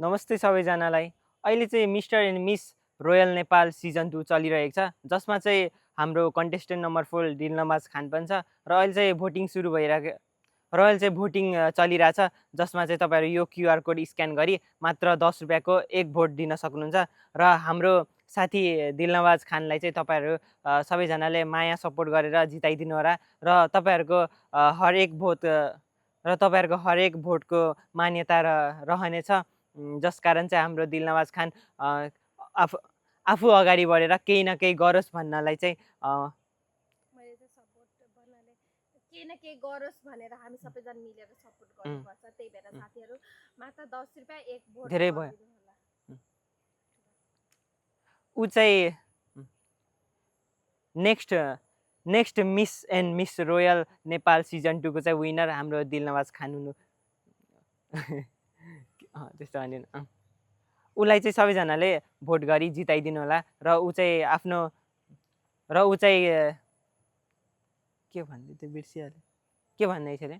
नमस्ते सबैजनालाई। अहिले चाहिँ mister and miss royal Nepal season 2 चलिरहेको छ, जसमा चाहिँ हाम्रो कन्टेस्टेन्ट नम्बर 4 दिलनवाज खान पनि छ र अहिले चाहिँ भोटिङ सुरु भइरहेको र अहिले चाहिँ भोटिङ चलिरहेछ, जसमा चाहिँ तपाईँहरू यो क्युआर कोड स्क्यान गरी मात्र 10 रुपियाँको एक भोट दिन सक्नुहुन्छ र हाम्रो साथी दिलनवाज खानलाई चाहिँ तपाईँहरू सबैजनाले माया सपोर्ट गरेर जिताइदिनु होला र तपाईँहरूको हरेक भोटको मान्यता रहनेछ। जसकारण चाहिँ हाम्रो दिलनवाज खान आफू आफू अगाडि बढेर केही न केही गरोस् भन्नलाई चाहिँ मैले चाहिँ सपोर्ट भन्नाले केही न केही गरोस् भनेर हामी सबैजना मिलेर सपोर्ट गर्नुपर्छ। त्यही भएर साथीहरू मात्र 10 रुपियाँ एक भोट धेरै भयो। गरिदिनु होला। ऊ चाहिँ next miss and miss royal Nepal season 2 को चाहिँ विनर हाम्रो दिलनवाज खान हुनु। त्यस्तो भनिदिनु। उसलाई चाहिँ सबैजनाले भोट गरी जिताइदिनु होला र ऊ चाहिँ के भन्दै थियो बिर्सिहाल्यो, के भन्दै थियो अरे?